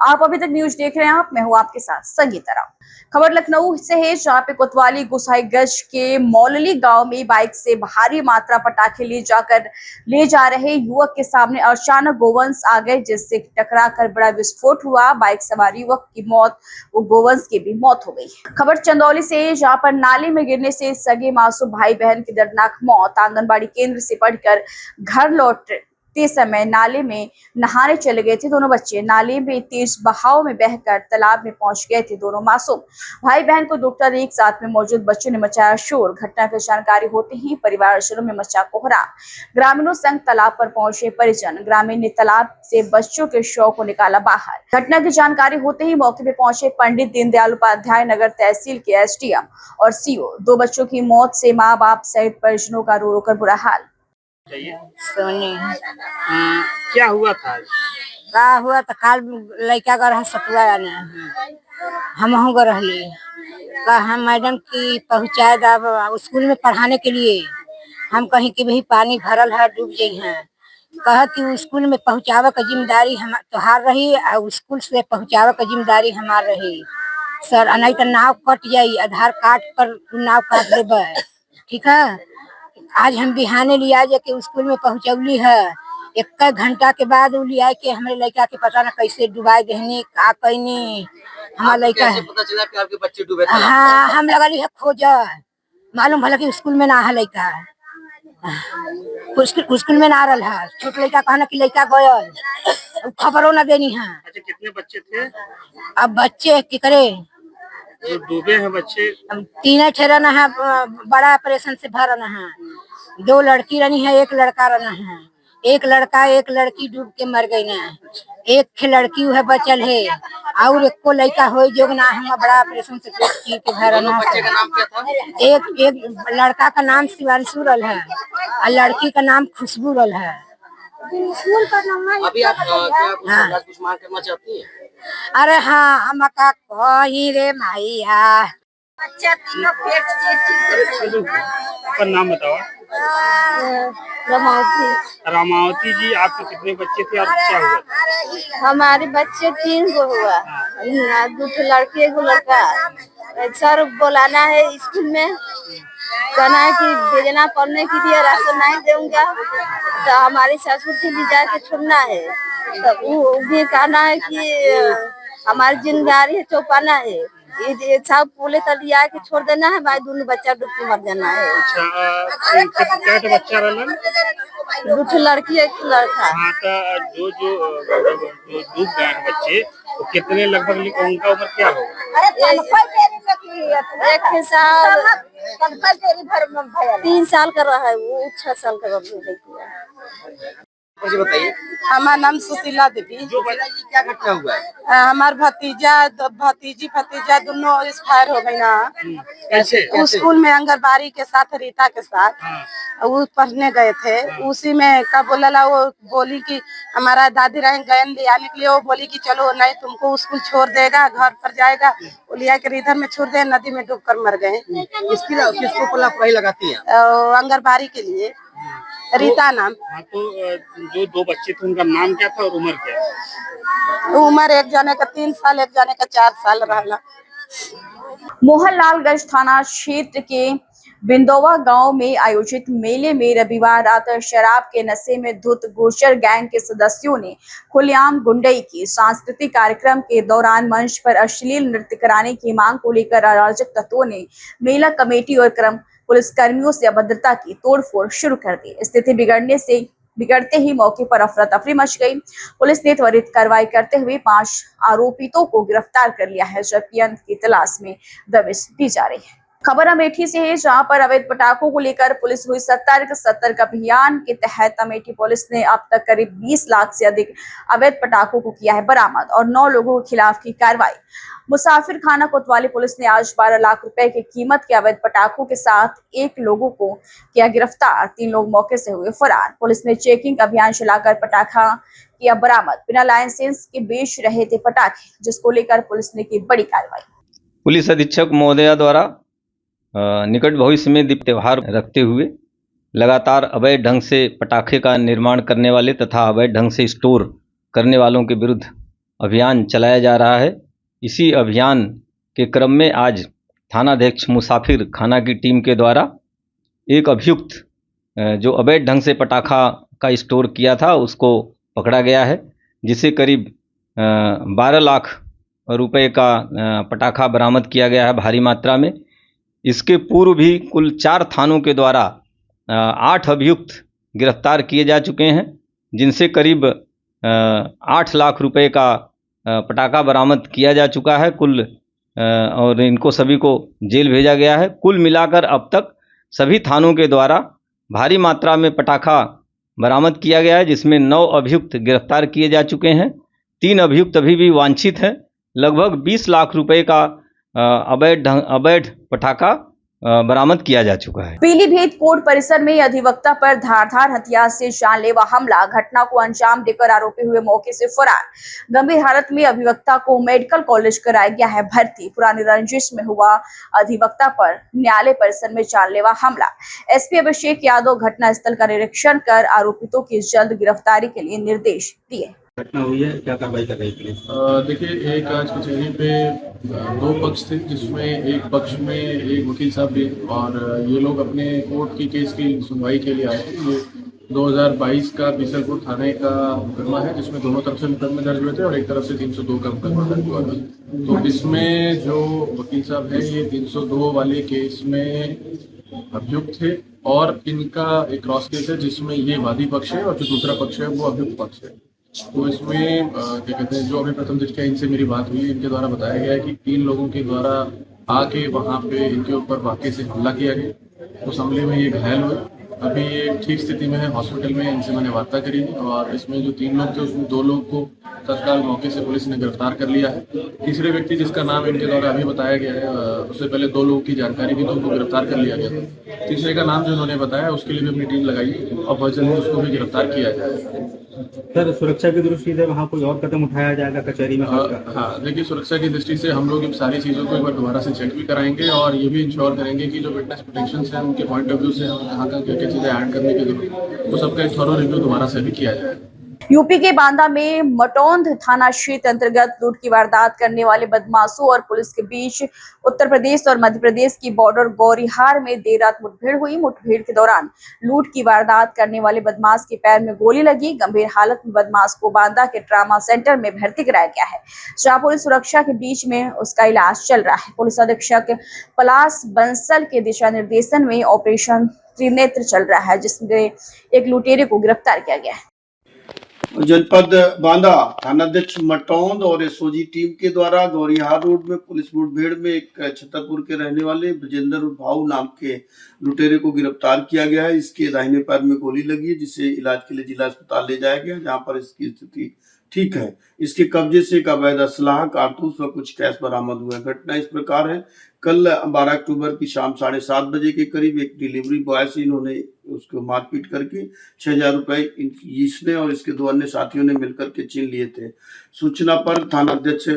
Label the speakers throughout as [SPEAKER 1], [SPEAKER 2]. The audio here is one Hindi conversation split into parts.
[SPEAKER 1] आप अभी तक न्यूज देख रहे हैं। मैं हूं आपके साथ संगीता राव। खबर लखनऊ से है, जहां पे कोतवाली गोसाईगंज के मौलली गांव में बाइक से भारी मात्रा पटाखे ले जा रहे युवक के सामने अचानक गोवंश आ गए, जिससे टकराकर बड़ा विस्फोट हुआ। बाइक सवार युवक की मौत, वो गोवंश की भी मौत हो गई। खबर चंदौली से है, जहां पर नाले में गिरने से सगे मासूम भाई बहन की दर्दनाक मौत। आंगनबाड़ी केंद्र से पढ़कर घर लौटते समय नाले में नहाने चले गए थे दोनों बच्चे। नाले में तेज बहाव में बहकर तालाब में पहुंच गए थे दोनों मासूम भाई बहन को डूबकर एक साथ में मौजूद बच्चों ने मचाया शोर। घटना की जानकारी होते ही परिवारजनों में मचा कोहराम। ग्रामीणों संग तालाब पर पहुंचे परिजन। ग्रामीण ने तालाब से बच्चों के शव को निकाला बाहर। घटना की जानकारी होते ही मौके पर पहुंचे पंडित दीनदयाल उपाध्याय नगर तहसील के एसडीएम और सीओ। दो बच्चों की मौत से माँ बाप सहित परिजनों का रो रो कर बुरा हाल।
[SPEAKER 2] सोनी
[SPEAKER 3] क्या हुआ था?
[SPEAKER 2] का हुआ तो काल लड़का का रहा सतुआ आने हम गो रहली का हम मैडम की पहुँचाए दा स्कूल में पढ़ाने के लिए। हम कहीं कि भाई पानी भरल है डूब गई हैं, कह कि स्कूल में पहुँचावे का जिम्मेदारी हम तोहार रही और स्कूल से पहुँचावे का जिम्मेदारी हमार रही। सर नहीं तो नाव कट जाई, आधार कार्ड पर नाव काट देबे। ठीक है, आज हम बिहाने लिया जाके स्कूल में पहुँचौली है। एक घंटा के बाद लिया के हमारे लड़का के पता न कैसे डुबा देहनी का कहनी हमारा लड़का।
[SPEAKER 3] पता चला कि आपके बच्चे डूबे थे?
[SPEAKER 2] हाँ, हम लगली है खोज, मालूम भला कि स्कूल में ना है लड़का, स्कूल में ना रहा है। छोट लड़का कहना कि लड़का गयल, खबरों न देनी है।
[SPEAKER 3] अच्छा, कितने बच्चे थे?
[SPEAKER 2] अब बच्चे की करे
[SPEAKER 3] जो डूबे हैं बच्चे?
[SPEAKER 2] तीन ठहरन है, बड़ा ऑपरेशन से भरन है। दो लड़की रहनी है, एक लड़का रहना है। एक लड़का एक लड़की डूब के मर गई ना, एक लड़की है बचल है और एक को लड़का हो जो ना हम बड़ा ऑपरेशन से के भरन है।
[SPEAKER 3] बच्चे का नाम क्या था?
[SPEAKER 2] एक लड़का का नाम शिवांशु रल है और लड़की का नाम खुशबू रल है।
[SPEAKER 3] अभी आप क्या कुछ मांग करना चाहती हैं?
[SPEAKER 2] अरे हाँ, हम का कही रे माइया बच्चा तीनों पेट
[SPEAKER 3] पर नाम बताओ। रामावती जी, आपके कितने बच्चे थे और क्या हुआ था?
[SPEAKER 4] हमारे बच्चे 3 गो हुआ, 2 लड़के 1 लड़का। सर बुलाना है स्कूल में, कहना है कि भेजना पढ़ने के लिए, राशन नहीं दूंगा तो हमारे ससुर से भी जाके छोड़ना है। तो वो भी कहना है कि हमारी जिम्मेदारी है चौपाना है, ये सब बोले तो लिया के छोड़ देना है। भाई दोनों बच्चा डूब के मर जाना है।
[SPEAKER 3] अच्छा, क्या बच्चा रहलन?
[SPEAKER 4] 2 लड़की 1 लड़का।
[SPEAKER 3] हाँ, तो जो डूब गए हैं बच्चे, तो कितने लगभग उनका उम्र क्या होगा?
[SPEAKER 4] 1 साल 3 साल का रहा है, वो 6 साल का लड़का।
[SPEAKER 3] मुझे बताइए।
[SPEAKER 5] हमारा नाम सुशीला देवी।
[SPEAKER 3] जो क्या घटना हुआ है?
[SPEAKER 5] हमार भतीजा दोनों एक्सपायर हो गई ना।
[SPEAKER 3] कैसे?
[SPEAKER 5] स्कूल में आंगनबाड़ी के साथ रीता के साथ वो पढ़ने गए थे। उसी में का बोला वो बोली कि हमारा दादी रहे गए ले आने के लिए, वो बोली कि चलो नहीं तुमको स्कूल छोड़ देगा, घर पर जाएगा। वो लिया के इधर में छोड़ दे, नदी में डूब कर मर गए।
[SPEAKER 3] किसको पढ़ाई लगाती है?
[SPEAKER 5] आंगनबाड़ी के लिए रीता नाम।
[SPEAKER 3] हाँ, तो जो 2 बच्चे थे उनका नाम क्या था और उम्र क्या?
[SPEAKER 5] उम्र एक जाने का 3 साल, एक जाने का 4 साल रहना।
[SPEAKER 1] मोहनलालगंज थाना क्षेत्र के बिंदोवा गांव में आयोजित मेले में रविवार रात शराब के नशे में धुत गुर्जर गैंग के सदस्यों ने खुलेआम गुंडई की। सांस्कृतिक कार्यक्रम के दौरान मंच पर अश्लील नृत्य कराने की मांग को लेकर अराजक तत्वों ने मेला कमेटी और पुलिसकर्मियों से अभद्रता की तोड़फोड़ शुरू कर दी। स्थिति बिगड़ते ही मौके पर अफरा तफरी मच गई। पुलिस ने त्वरित कार्रवाई करते हुए 5 आरोपितों को गिरफ्तार कर लिया है, जबकि अंत की तलाश में दबिश दी जा रही है। खबर अमेठी से है, जहां पर अवैध पटाखों को लेकर पुलिस हुई सतर्क अभियान के तहत अमेठी पुलिस ने अब तक करीब 20 लाख से अधिक अवैध पटाखों को किया है बरामद और 9 लोगों के खिलाफ की कार्रवाई। मुसाफिर खाना कोतवाली पुलिस ने आज 12 लाख रुपए की कीमत के अवैध पटाखों के साथ 1 लोगों को किया गिरफ्तार। 3 लोग मौके से हुए फरार। पुलिस ने चेकिंग अभियान चलाकर पटाखा किया बरामद। बिना लाइसेंस के बेच रहे थे पटाखे, जिसको लेकर पुलिस ने की बड़ी कार्रवाई।
[SPEAKER 6] पुलिस अधीक्षक महोदया द्वारा निकट भविष्य में दीप त्योहार रखते हुए लगातार अवैध ढंग से पटाखे का निर्माण करने वाले तथा अवैध ढंग से स्टोर करने वालों के विरुद्ध अभियान चलाया जा रहा है। इसी अभियान के क्रम में आज थानाध्यक्ष मुसाफिर खाना की टीम के द्वारा एक अभियुक्त जो अवैध ढंग से पटाखा का स्टोर किया था उसको पकड़ा गया है, जिसे करीब 12 लाख रुपए का पटाखा बरामद किया गया है भारी मात्रा में। इसके पूर्व भी कुल 4 थानों के द्वारा 8 अभियुक्त गिरफ्तार किए जा चुके हैं, जिनसे करीब 8 लाख रुपए का पटाखा बरामद किया जा चुका है कुल, और इनको सभी को जेल भेजा गया है। कुल मिलाकर अब तक सभी थानों के द्वारा भारी मात्रा में पटाखा बरामद किया गया है, जिसमें 9 अभियुक्त गिरफ्तार किए जा चुके हैं। 3 अभियुक्त अभी भी वांछित हैं। लगभग 20 लाख रुपए का अवैध पटाखा बरामद किया जा चुका है।
[SPEAKER 1] पीलीभीत कोर्ट परिसर में अधिवक्ता पर धारदार हथियार से जानलेवा हमला, घटना को अंजाम देकर आरोपी हुए मौके से फरार। गंभीर हालत में अधिवक्ता को मेडिकल कॉलेज कराया गया है भर्ती। पुरानी रंजिश में हुआ अधिवक्ता पर न्यायालय परिसर में जानलेवा हमला। एसपी अभिषेक यादव घटनास्थल का निरीक्षण कर आरोपितों की जल्द गिरफ्तारी के लिए निर्देश दिए।
[SPEAKER 7] घटना हुई है, क्या कार्रवाई कर रही थी?
[SPEAKER 8] देखिए, एक आज कचहरी पे 2 पक्ष थे, जिसमें एक पक्ष में एक वकील साहब भी, और ये लोग अपने कोर्ट की केस की सुनवाई के लिए आए थे। ये 2022 का बीसलपुर थाने का मुकदमा है, जिसमें दोनों तरफ से मुकदमे दर्ज हुए थे और एक तरफ से 302 का मुकदमा दर्ज हुआ था। तो इसमें जो वकील साहब है ये 302 वाले केस में अभियुक्त थे, और इनका एक क्रॉस केस है जिसमें ये वादी पक्ष है और जो दूसरा पक्ष है वो अभियुक्त पक्ष है। तो इसमें क्या कहते हैं, जो अभी प्रथम दृष्टया इनसे मेरी बात हुई, इनके द्वारा बताया गया है कि 3 लोगों के द्वारा आके वहाँ पे इनके ऊपर वाकई से हमला किया गया। उस हमले में ये घायल हुए। अभी ये ठीक स्थिति में है, हॉस्पिटल में। इनसे मैंने वार्ता करी, और इसमें जो 3 लोग थे उसमें 2 लोग को तत्काल मौके से पुलिस ने गिरफ्तार कर लिया है। तीसरे व्यक्ति जिसका नाम इनके द्वारा अभी बताया गया है, उससे पहले 2 लोगों की जानकारी थी तो उनको गिरफ्तार कर लिया गया था। तीसरे का नाम जो उन्होंने बताया उसके लिए भी अपनी टीम लगाई और बहुत जल्दी उसको भी गिरफ्तार किया जाएगा।
[SPEAKER 7] सर, सुरक्षा की दृष्टि से वहाँ कोई और कदम उठाया जाएगा कचहरी में?
[SPEAKER 8] हाँ, देखिए, सुरक्षा की दृष्टि से हम लोग इन सारी चीज़ों को एक बार दोबारा से चेक भी कराएंगे, और ये भी इंश्योर करेंगे कि जो विटनेस प्रोटेक्शन है उनके पॉइंट ऑफ व्यू से हम कहाँ क्या क्या चीज़ें ऐड करने की जरूरत है, तो सबका एक थॉरो रिव्यू दोबारा से भी किया जाएगा।
[SPEAKER 1] यूपी के बांदा में मटौंद थाना क्षेत्र अंतर्गत लूट की वारदात करने वाले बदमाशों और पुलिस के बीच उत्तर प्रदेश और मध्य प्रदेश की बॉर्डर गौरीहार में देर रात मुठभेड़ हुई। मुठभेड़ के दौरान लूट की वारदात करने वाले बदमाश के पैर में गोली लगी। गंभीर हालत में बदमाश को बांदा के ट्रामा सेंटर में भर्ती कराया गया है, जहां पुलिस सुरक्षा के बीच में उसका इलाज चल रहा है। पुलिस अधीक्षक पलाश बंसल के दिशा निर्देशन में ऑपरेशन त्रिनेत्र चल रहा है, जिसमें एक लुटेरे को गिरफ्तार किया गया है।
[SPEAKER 9] जनपद बांदा थानाध्यक्ष मटौंद और एसओजी टीम के द्वारा गौरीहार रोड में पुलिस मुठभेड़ में एक छतरपुर के रहने वाले ब्रजेंद्र भाऊ नाम के लुटेरे को गिरफ्तार किया गया है। इसके दाहिने पैर में गोली लगी है, जिसे इलाज के लिए जिला अस्पताल ले जाया गया, जहां पर इसकी स्थिति ठीक है। इसके कब्जे से एक अवैध असलाह, कारतूस व कुछ कैश बरामद हुआ है। घटना इस प्रकार है, कल 12 अक्टूबर की शाम 7:30 बजे के करीब एक डिलीवरी बॉय से इन्होंने उसको मारपीट करके 6,000 रुपए इसने और इसके 2 अन्य साथियों ने मिलकर के छीन लिए थे। सूचना पर थानाध्यक्ष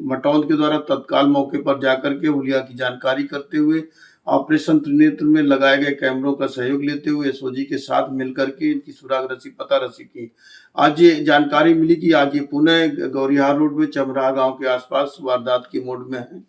[SPEAKER 9] मटौंद के द्वारा तत्काल मौके पर जाकर के हुलिया की जानकारी करते हुए ऑपरेशन त्रिनेत्र में लगाए गए कैमरों का सहयोग लेते हुए एसओजी के साथ मिलकर के इनकी सुराग रसी पता रसी की। आज ये जानकारी मिली कि आज ये पुणे गौरीहार रोड में चमराह गांव के आसपास वारदात की मोड में है।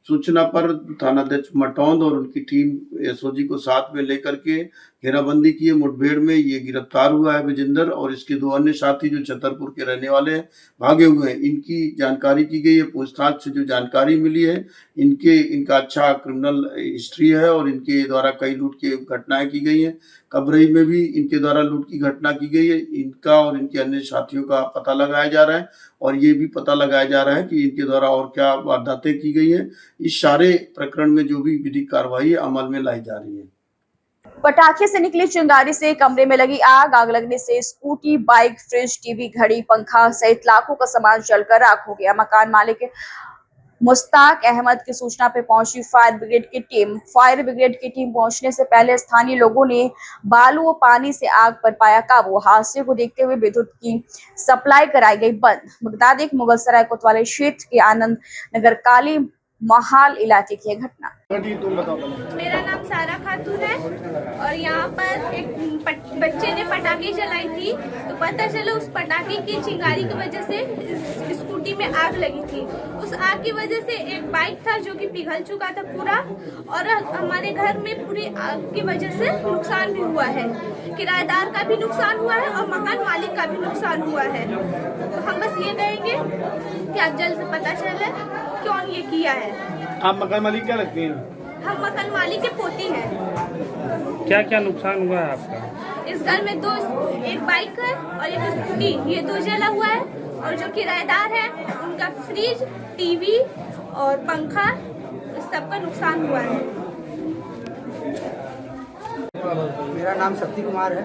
[SPEAKER 9] सूचना पर थानाध्यक्ष मटौंद और उनकी टीम एसओजी को साथ में लेकर के घेराबंदी किए। मुठभेड़ में ये गिरफ्तार हुआ है विजेंद्र, और इसके 2 अन्य साथी जो छतरपुर के रहने वाले हैं भागे हुए हैं। इनकी जानकारी की गई है। पूछताछ से जो जानकारी मिली है, इनका अच्छा क्रिमिनल हिस्ट्री है और इनके द्वारा कई लूट की घटनाएं की गई हैं। कबरई में भी इनके द्वारा लूट की घटना की गई है। इनका और इनके अन्य साथियों का पता लगाया जा रहा है, और ये भी पता लगाया जा रहा है कि इनके द्वारा और क्या वारदातें की गई हैं। इस सारे प्रकरण में जो भी विधिक कार्रवाई अमल में लाई जा रही है।
[SPEAKER 1] पटाखे से निकली चिंगारी से कमरे में लगी आग लगने से स्कूटी, बाइक, फ्रिज, टीवी, घड़ी, पंखा सहित लाखों का सामान जलकर राख हो गया। मकान मालिक मुश्ताक अहमद की सूचना पर पहुंची फायर ब्रिगेड की टीम। फायर ब्रिगेड की टीम पहुंचने से पहले स्थानीय लोगों ने बालू और पानी से आग पर पाया काबू। हादसे को देखते हुए विद्युत की सप्लाई कराई गई बंद। बगदादी मुगलसराय कोतवाली क्षेत्र के आनंद नगर काली महाल इलाके की घटना।
[SPEAKER 10] मेरा नाम सारा खातून है और यहाँ पर एक बच्चे ने पटाखे जलाई थी, तो पता चला उस पटाखे की चिंगारी की वजह से स्कूटी में आग लगी थी। उस आग की वजह से एक बाइक था जो कि पिघल चुका था पूरा, और हमारे घर में पूरी आग की वजह से नुकसान भी हुआ है। किराएदार का भी नुकसान हुआ है और मकान मालिक का भी नुकसान हुआ है। तो हम बस ये कहेंगे कि आप जल्द पता चले कौन ये किया है।
[SPEAKER 8] आप मकान मालिक क्या लगती हैं?
[SPEAKER 10] हम मकान मालिक के पोती हैं।
[SPEAKER 3] क्या क्या नुकसान हुआ है आपका?
[SPEAKER 10] इस घर में एक बाइक है और एक स्कूटी, ये 2 जला हुआ है। और जो किराएदार है उनका फ्रिज, टीवी और पंखा, इस सब का नुकसान हुआ है।
[SPEAKER 11] मेरा नाम शक्ति कुमार है।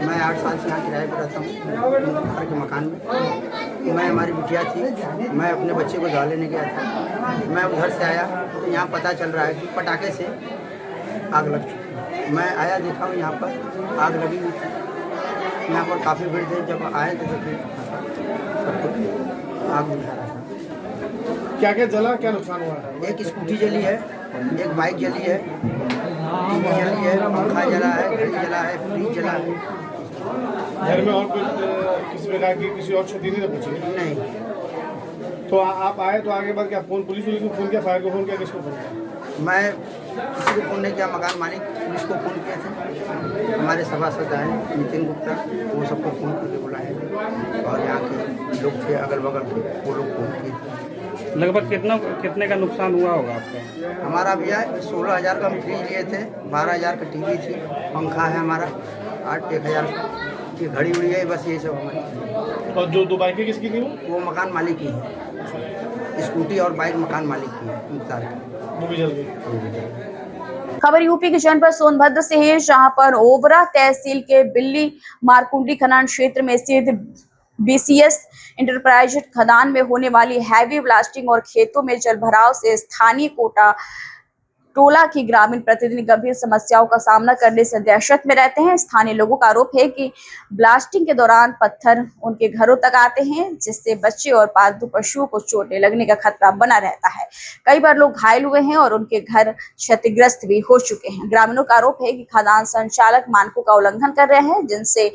[SPEAKER 11] मैं 8 साल से यहाँ किराए पर रहता हूँ, घर के मकान में। मैं हमारी बिटिया थी, मैं अपने बच्चे को दवा लेने गया था। मैं उधर से आया तो यहाँ पता चल रहा है कि पटाखे से आग लग चुकी। मैं आया, देखा हूँ यहाँ पर आग लगी हुई थी। यहाँ पर काफ़ी भीड़ थी। जब आए तो फिर सब कुछ आग बुझा रहा था।
[SPEAKER 8] क्या क्या जला, क्या नुकसान हुआ?
[SPEAKER 11] एक स्कूटी जली है, एक बाइक जली है, टीवी जली है, पंखा जला है, घड़ी जला है, फ्रिज जला है।
[SPEAKER 8] घर में और किसी प्रकार की किसी और क्षति नहीं पहुंची?
[SPEAKER 11] नहीं।
[SPEAKER 8] तो आप आए तो आगे बाद क्या पुलिस को फोन किया, फायर को फोन किया, किसको फोन किया?
[SPEAKER 11] मैं किसी को फोन नहीं किया, मकान मालिक पुलिस को फोन किए थे। हमारे सभासद आए नितिन गुप्ता, वो सबको फोन करके बुलाए और यहाँ के लोग थे अगल बगल के, वो लोग फोन किए थे।
[SPEAKER 3] लगभग कितने का नुकसान हुआ होगा आपका?
[SPEAKER 11] हमारा भैया 16,000 का हम फ्रिज लिए थे, 12,000 का टीवी थी, पंखा है हमारा 1,000 की घड़ी उड़ी है, बस ये सब हमारी।
[SPEAKER 8] और जो 2 बाइकें किसकी थी? वो
[SPEAKER 11] मकान मालिक की है। स्कूटी और बाइक मकान मालिक की है, मुख्तार की।
[SPEAKER 8] वो भी जल गई।
[SPEAKER 1] खबर यूपी के जनपद सोनभद्र से है, जहां पर ओवरा तहसील के बिल्ली मारकुंडी खनन क्षेत्र में स्थित BCS इंटरप्राइज खदान में होने वाली हैवी ब्लास्टिंग और खेतों में जलभराव से स्थानीय कोटा टोला की ग्रामीण प्रतिदिन गंभीर समस्याओं का सामना करने से दहशत में रहते हैं। स्थानीय लोगों का आरोप है कि ब्लास्टिंग के दौरान पत्थर उनके घरों तक आते हैं, जिससे बच्चे और पालतू पशुओं को चोटें लगने का खतरा बना रहता है। कई बार लोग घायल हुए हैं और उनके घर क्षतिग्रस्त भी हो चुके हैं। ग्रामीणों का आरोप है कि खदान संचालक मानकों का उल्लंघन कर रहे हैं, जिनसे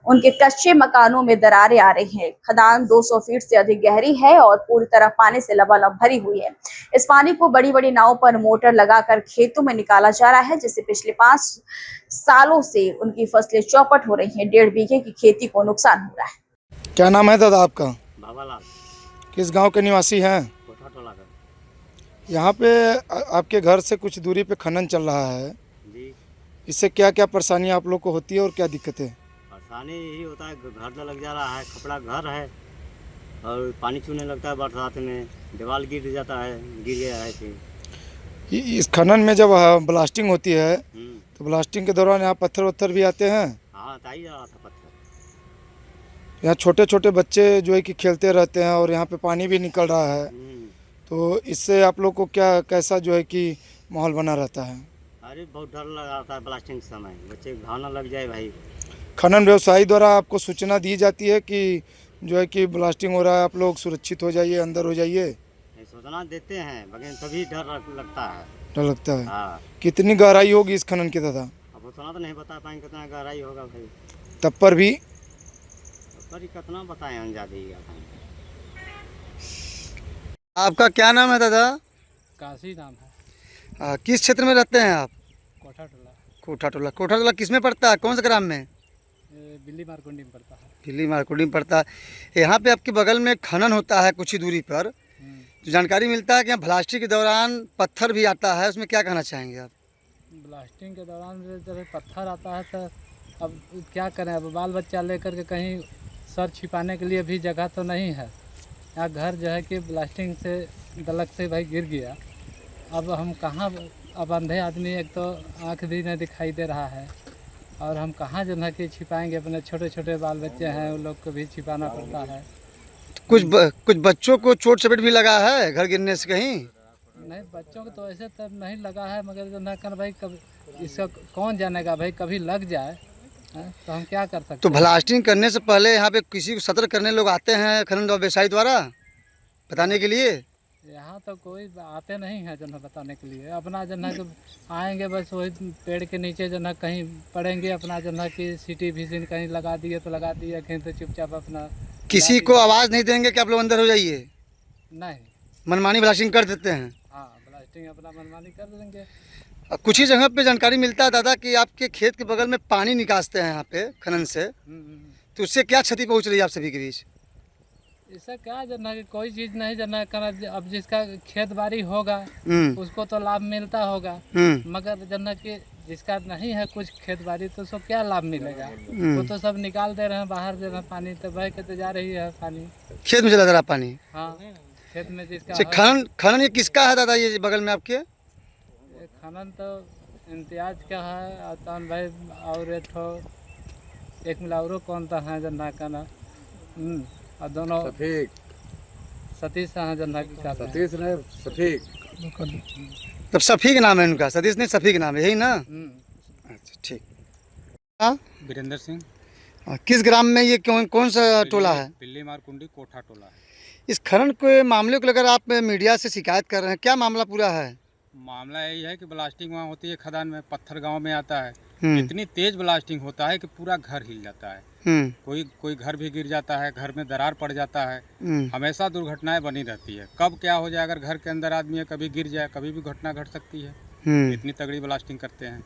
[SPEAKER 1] उनके कच्चे मकानों में दरारें आ रही हैं। खदान 200 फीट से अधिक गहरी है और पूरी तरह पानी से लबालब भरी हुई है। इस पानी को बड़ी बड़ी नावों पर मोटर लगाकर खेतों में निकाला जा रहा है, जिससे पिछले 5 सालों से उनकी फसलें चौपट हो रही हैं। 1.5 बीघे की खेती को नुकसान हो रहा है।
[SPEAKER 12] क्या नाम है दादा आपका?
[SPEAKER 13] बाबालाल।
[SPEAKER 12] किस गांव के निवासी हैं?
[SPEAKER 13] कोठा टोला का।
[SPEAKER 12] यहाँ पे आपके घर से कुछ दूरी पे खनन चल रहा है
[SPEAKER 13] जी।
[SPEAKER 12] इससे क्या क्या परेशानी आप लोग को होती है और क्या दिक्कतें?
[SPEAKER 13] परेशानी यही होता है, घर लग जा रहा है, खपड़ा घर है और पानी चूने लगता है बरसात में, दीवार गिर जाता है, गिर गया है फिर।
[SPEAKER 12] इस खनन में जब ब्लास्टिंग होती है तो ब्लास्टिंग के दौरान यहाँ पत्थर वत्थर भी आते हैं?
[SPEAKER 13] हाँ, ताई जा रहा था पत्थर।
[SPEAKER 12] यहाँ छोटे छोटे बच्चे जो है कि खेलते रहते हैं और यहाँ पे पानी भी निकल रहा है, तो इससे आप लोग को क्या कैसा जो है कि माहौल बना रहता है?
[SPEAKER 13] अरे बहुत डर लगाता है ब्लास्टिंग के समय, बच्चे घाव न लग जाए भाई।
[SPEAKER 12] खनन व्यवसायी द्वारा आपको सूचना दी जाती है कि जो है कि ब्लास्टिंग हो रहा है, आप लोग सुरक्षित हो जाइए, अंदर हो जाइए?
[SPEAKER 13] सूचना देते हैं मगर तभी डर लगता है।
[SPEAKER 12] डर लगता है?
[SPEAKER 13] हाँ।
[SPEAKER 12] कितनी गहराई होगी इस खनन की दादा?
[SPEAKER 13] अब उतना तो नहीं बता पाएंगे कितना गहराई होगा भाई।
[SPEAKER 12] तब पर भी
[SPEAKER 13] कितना बताएं, अंदाज़ी।
[SPEAKER 11] आपका क्या नाम है दादा?
[SPEAKER 14] काशी नाम है।
[SPEAKER 11] किस क्षेत्र में रहते हैं आप?
[SPEAKER 14] कोठा टोला।
[SPEAKER 11] कोठा टोला। कोठा टोला किस में पड़ता है, कौन से ग्राम में?
[SPEAKER 14] बिल्ली मारकुंडी में पड़ता है।
[SPEAKER 11] बिल्ली मारकुंडी में पड़ता है। यहाँ पे आपके बगल में खनन होता है कुछ ही दूरी पर, तो जानकारी मिलता है कि यहाँ ब्लास्टिंग के दौरान पत्थर भी आता है, उसमें क्या कहना चाहेंगे आप?
[SPEAKER 14] ब्लास्टिंग के दौरान जब पत्थर आता है तो अब क्या करें, अब बाल बच्चा लेकर के कहीं सर छिपाने के लिए भी जगह तो नहीं है। यहाँ घर जो है कि ब्लास्टिंग से गलत से भाई गिर गया, अब हम कहाँ, अब अंधे आदमी, एक तो आँख भी नहीं दिखाई दे रहा है और हम कहाँ जो है कि छिपाएंगे, अपने छोटे छोटे बाल बच्चे हैं उन लोग को भी छिपाना पड़ता है।
[SPEAKER 11] कुछ बच्चों को चोट चपेट भी लगा है घर गिरने से कहीं?
[SPEAKER 14] नहीं, बच्चों को तो ऐसे तो नहीं लगा है, मगर जो ना कर भाई कभी इसका कौन जानेगा भाई, कभी लग जाए तो हम क्या कर सकते।
[SPEAKER 11] तो ब्लास्टिंग करने से पहले यहाँ पे किसी को सतर्क करने लोग आते हैं खनन व्यवसायी द्वारा बताने के लिए?
[SPEAKER 14] यहाँ तो कोई आते नहीं है जन बताने के लिए। अपना जन है कि आएंगे बस वही पेड़ के नीचे जन है कहीं पड़ेंगे, अपना जन है कि सिटी विजिन कहीं लगा दिए तो लगा दिए, कहीं तो चुपचाप अपना।
[SPEAKER 11] किसी को आवाज़ नहीं देंगे कि आप लोग अंदर हो जाइए?
[SPEAKER 14] नहीं,
[SPEAKER 11] मनमानी ब्लास्टिंग कर देते हैं।
[SPEAKER 14] हाँ ब्लास्टिंग अपना मनमानी कर देंगे।
[SPEAKER 11] कुछ ही जगह पे जानकारी मिलता है दादा कि आपके खेत के बगल में पानी निकालते हैं यहाँ पे खनन से, तो उससे क्या क्षति पहुँच रही है आप सभी के बीच?
[SPEAKER 14] इससे क्या जना कि कोई चीज़ नहीं जना करना, अब जिसका खेत बाड़ी होगा उसको तो लाभ मिलता होगा, मगर जना कि जिसका नहीं है कुछ खेत बाड़ी तो उसको क्या लाभ मिलेगा? वो तो सब निकाल दे रहे हैं बाहर, जना पानी तो बह के तो जा रही है पानी,
[SPEAKER 11] खेत में चला जा रहा पानी।
[SPEAKER 14] हाँ खेत में जिसका
[SPEAKER 11] खनन ये किसका है दादा, ये बगल में आपके?
[SPEAKER 14] खनन तो इम्तियाज का है, अतान भाई और एक मिलावरो कौन था है जना का ना, और दोनों सतीश है जना का।
[SPEAKER 15] सतीश ने सफीक,
[SPEAKER 11] तब सफीक नाम है उनका, सतीश नहीं सफीक नाम है, यही ना? अच्छा ठीक। हाँ
[SPEAKER 3] वीरेंद्र सिंह।
[SPEAKER 11] किस ग्राम में ये कौन सा टोला है?
[SPEAKER 3] पिल्ली मारकुंडी कोठा टोला है।
[SPEAKER 11] इस खनन के मामले को लेकर आप मीडिया से शिकायत कर रहे हैं, क्या मामला पूरा है?
[SPEAKER 3] मामला यही है कि ब्लास्टिंग वहाँ होती है खदान में, पत्थर गांव में आता है, इतनी तेज ब्लास्टिंग होता है कि पूरा घर हिल जाता है, कोई घर भी गिर जाता है, घर में दरार पड़ जाता है, हमेशा दुर्घटनाएं बनी रहती है। कब क्या हो जाए, अगर घर के अंदर आदमी है कभी गिर जाए, कभी भी घटना घट सकती है। इतनी तगड़ी ब्लास्टिंग करते हैं,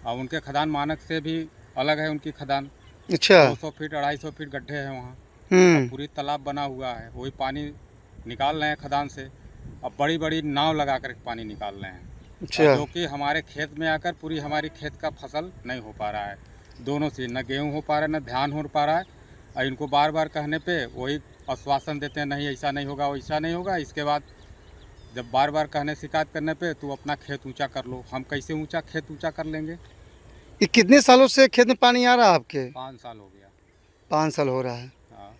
[SPEAKER 3] और उनके खदान मानक से भी अलग है उनकी खदान।
[SPEAKER 11] अच्छा
[SPEAKER 3] 200 फीट 250 फीट गड्ढे हैं वहाँ, पूरी तालाब बना हुआ है, वही पानी निकाल रहे हैं खदान से। अब बड़ी बड़ी नाव लगा कर पानी निकाल रहे हैं,
[SPEAKER 11] अच्छा
[SPEAKER 3] जो कि हमारे खेत में आकर पूरी हमारी खेत का फसल नहीं हो पा रहा है। दोनों से न गेहूँ हो पा रहा है, न धान हो पा रहा है। और इनको बार बार कहने पे वही आश्वासन देते हैं, नहीं ऐसा नहीं होगा, वैसा नहीं होगा। इसके बाद जब बार बार कहने शिकायत करने पे तो अपना खेत ऊंचा कर लो। हम कैसे खेत ऊंचा कर लेंगे?
[SPEAKER 11] ये कितने सालों से खेत में पानी आ रहा है आपके?
[SPEAKER 3] 5 साल हो गया।
[SPEAKER 11] 5 साल हो रहा है।
[SPEAKER 3] हाँ।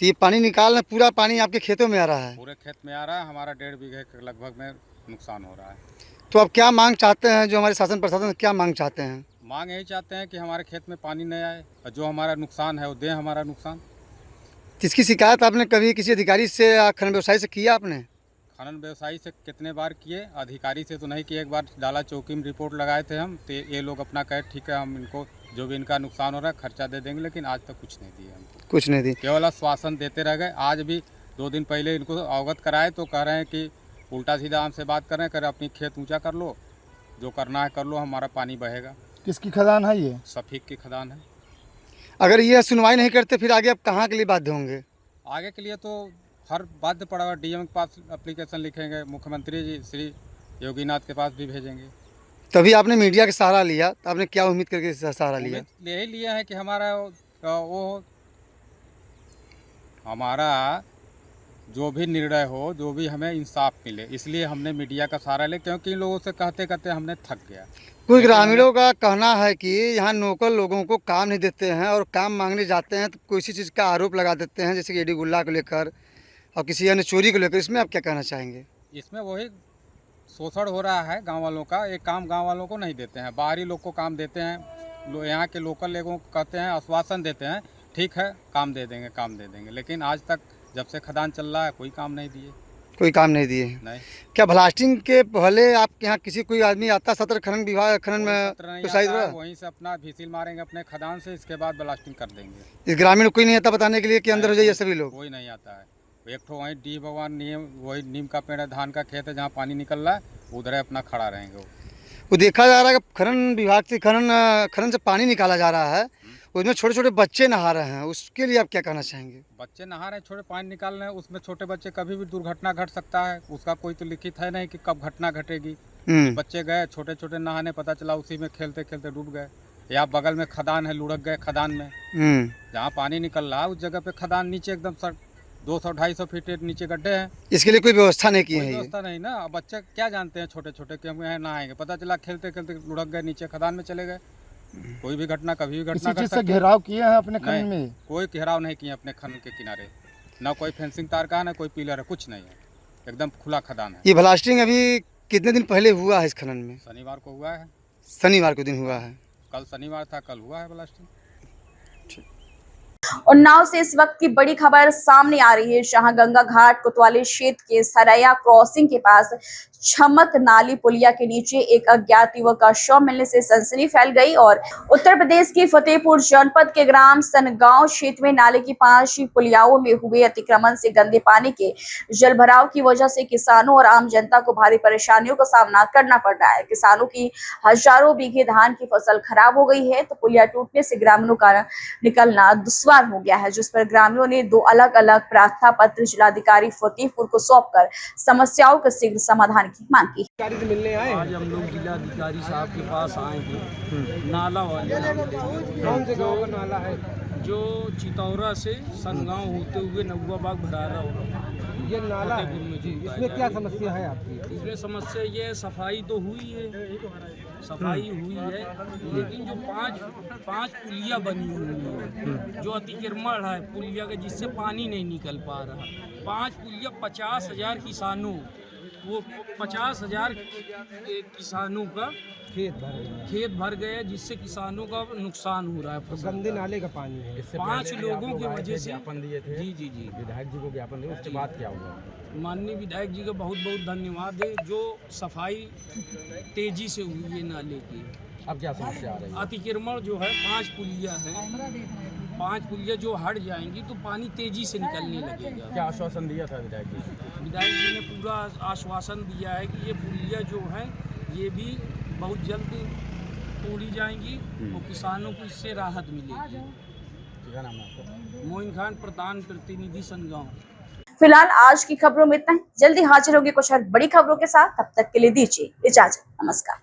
[SPEAKER 11] तो ये पानी निकालना, पूरा पानी आपके खेतों में आ रहा है?
[SPEAKER 3] पूरे खेत में आ रहा है, हमारा 1.5 बीघे लगभग में नुकसान हो रहा है।
[SPEAKER 11] तो अब क्या मांग चाहते हैं, जो हमारे शासन प्रशासन क्या मांग चाहते हैं?
[SPEAKER 3] मांग यही चाहते हैं कि हमारे खेत में पानी नहीं आए, और जो हमारा नुकसान है वो दें हमारा नुकसान।
[SPEAKER 11] इसकी शिकायत आपने कभी किसी अधिकारी से या खनन व्यवसायी से किया आपने?
[SPEAKER 3] खनन व्यवसायी से कितने बार किए, अधिकारी से तो नहीं किए। एक बार डाला चौकी में रिपोर्ट लगाए थे हम, तो ये लोग अपना कहे ठीक है हम इनको जो भी इनका नुकसान हो रहा है खर्चा दे देंगे, लेकिन आज तक कुछ नहीं दिए हमको।
[SPEAKER 11] कुछ नहीं दिए,
[SPEAKER 3] केवल आश्वासन देते रह गए। आज भी 2 दिन पहले इनको अवगत कराए तो कह रहे हैं कि उल्टा सीधा हमसे बात कर रहे हैं, कर अपनी खेत ऊंचा कर लो, जो करना है कर लो, हमारा पानी बहेगा।
[SPEAKER 12] किसकी खदान है ये?
[SPEAKER 3] सफीक की खदान है।
[SPEAKER 11] अगर ये सुनवाई नहीं करते फिर आगे आप कहाँ के लिए बाध्य होंगे?
[SPEAKER 3] आगे के लिए तो हर बाध्य पड़ा हुआ, डीएम के पास एप्लीकेशन लिखेंगे, मुख्यमंत्री जी श्री योगीनाथ के पास भी भेजेंगे।
[SPEAKER 11] तभी आपने मीडिया का सहारा लिया, तो आपने क्या उम्मीद करके सहारा लिया?
[SPEAKER 3] यही लिया है कि हमारा वो हमारा जो भी निर्णय हो, जो भी हमें इंसाफ मिले, इसलिए हमने मीडिया का सहारा लिया, क्योंकि इन लोगों से कहते कहते हमने थक गया।
[SPEAKER 11] कुछ ग्रामीणों का कहना है कि यहाँ नौकर लोगों को काम नहीं देते हैं, और काम मांगने जाते हैं तो किसी चीज़ का आरोप लगा देते हैं, जैसे कि एडी गुल्ला को लेकर और किसी अन्य चोरी को लेकर। इसमें आप क्या कहना चाहेंगे?
[SPEAKER 3] इसमें वही शोषण हो रहा है गांव वालों का। एक काम गांव वालों को नहीं देते हैं, बाहरी लोग को काम देते हैं। यहाँ के लोकल लोगों को कहते हैं, आश्वासन देते हैं ठीक है काम दे देंगे, लेकिन आज तक जब से खदान चल रहा है कोई काम नहीं दिए।
[SPEAKER 11] कोई काम नहीं दिए?
[SPEAKER 3] नहीं।
[SPEAKER 11] क्या ब्लास्टिंग के पहले आपके यहाँ किसी कोई आदमी आता? सत्र खनन विभाग खनन में
[SPEAKER 3] वहीं से अपना विसिल मारेंगे अपने खदान से, इसके बाद ब्लास्टिंग कर देंगे।
[SPEAKER 11] इस ग्रामीण कोई नहीं आता बताने के लिए कि अंदर हो जाइए सभी लोग?
[SPEAKER 3] कोई नहीं आता है। एक ठो वहीं डी भगवान वही नीम का पेड़ है, धान का खेत है, जहाँ पानी निकल रहा है उधर अपना खड़ा रहेंगे।
[SPEAKER 11] वो देखा जा रहा है कि खनन विभाग से खनन से पानी निकाला जा रहा है, उसमें छोटे छोटे बच्चे नहा रहे हैं, उसके लिए आप क्या कहना चाहेंगे?
[SPEAKER 3] बच्चे नहा रहे हैं, छोटे पानी निकाल रहे हैं, उसमें छोटे बच्चे कभी भी दुर्घटना घट सकता है, उसका कोई तो लिखित है नहीं कि कब घटना घटेगी। बच्चे गए छोटे छोटे नहाने, पता चला उसी में खेलते खेलते डूब गए, या बगल में खदान है लुढ़क गए खदान में। जहाँ पानी निकल रहा है उस जगह पे खदान नीचे एकदम 200-250 फीट नीचे गड्ढे हैं। इसके लिए कोई व्यवस्था नहीं की है? व्यवस्था नहीं ना। अब बच्चे क्या जानते हैं छोटे छोटे कि हम यहाँ नहाएंगे, पता चला खेलते खेलते लुढ़क गए नीचे खदान में चले गए। कोई भी घटना कभी भी घटना घट सकती है।
[SPEAKER 12] घेराव किए हैं अपने खनन में?
[SPEAKER 3] कोई घेराव नहीं किए अपने खनन के किनारे, ना कोई फेंसिंग तार का है, ना कोई पिलर है, कुछ नहीं है, एकदम खुला खदान है।
[SPEAKER 11] ये ब्लास्टिंग अभी कितने दिन पहले हुआ है इस खनन में?
[SPEAKER 3] शनिवार को हुआ है।
[SPEAKER 11] शनिवार को दिन हुआ है?
[SPEAKER 3] कल शनिवार था, कल हुआ है ब्लास्टिंग।
[SPEAKER 1] उन्नाव से इस वक्त की बड़ी खबर सामने आ रही है, जहां गंगा घाट कोतवाली क्षेत्र के सरैया क्रॉसिंग के पास छमक नाली पुलिया के नीचे एक अज्ञात युवक का शव मिलने से सनसनी फैल गई। और उत्तर प्रदेश के फतेहपुर जनपद के ग्राम सनगांव क्षेत्र में नाले की 5 पुलियाओं में हुए अतिक्रमण से गंदे पानी के जलभराव की वजह से किसानों और आम जनता को भारी परेशानियों का सामना करना पड़ रहा है। किसानों की हजारों बीघे धान की फसल खराब हो गई है, तो पुलिया टूटने से ग्रामीणों का निकलना दुश्वार हो गया है, जिस पर ग्रामीणों ने 2 अलग-अलग प्रार्थना पत्र जिलाधिकारी फतेहपुर को सौंपकर समस्याओं का शीघ्र समाधान की मांग की।
[SPEAKER 15] मिलने आए आज हम लोग जिलाधिकारी साहब के पास आए थे नाला वाले। कौन से गाँव का नाला है? जो चितौरा से सनगांव होते हुए नगुआबाग भरारा ये नाला है। इसमें क्या समस्या है आपकी? इसमें समस्या ये है, सफाई तो हुई है, सफाई हुई है, लेकिन जो पांच पुलिया बनी हुई है जो अतिक्रमण है पुलिया का, जिससे पानी नहीं निकल पा रहा। 5 पुलिया 50,000 किसानों, वो 50,000 किसानों का खेत भर गया, जिससे किसानों का नुकसान हो रहा है। गंदे नाले का पानी है। 5 लोगों की वजह से ज्ञापन दिए थे। जी विधायक जी को ज्ञापन दिए, उसके बाद क्या हुआ? माननीय विधायक जी का बहुत बहुत धन्यवाद है, जो सफाई तेजी से हुई है नाले की। अब क्या समस्या आ रही है? अतिक्रमण जो है 5 पुलिया है, 5 पुलिया जो हट जाएंगी तो पानी तेजी से निकलने लगेगा। क्या आश्वासन दिया था विधायक जी? विधायक जी ने पूरा आश्वासन दिया है कि ये पुलिया जो है ये भी बहुत जल्द तोड़ी जाएंगी और किसानों को इससे राहत मिलेगी। क्या नाम है आपका? मोइन खान, प्रधान प्रतिनिधि सनगांव।
[SPEAKER 1] फिलहाल आज की खबरों में इतना ही। जल्दी हाजिर होंगे कुछ और बड़ी खबरों के साथ, तब तक के लिए दीजिए इजाजत। नमस्कार।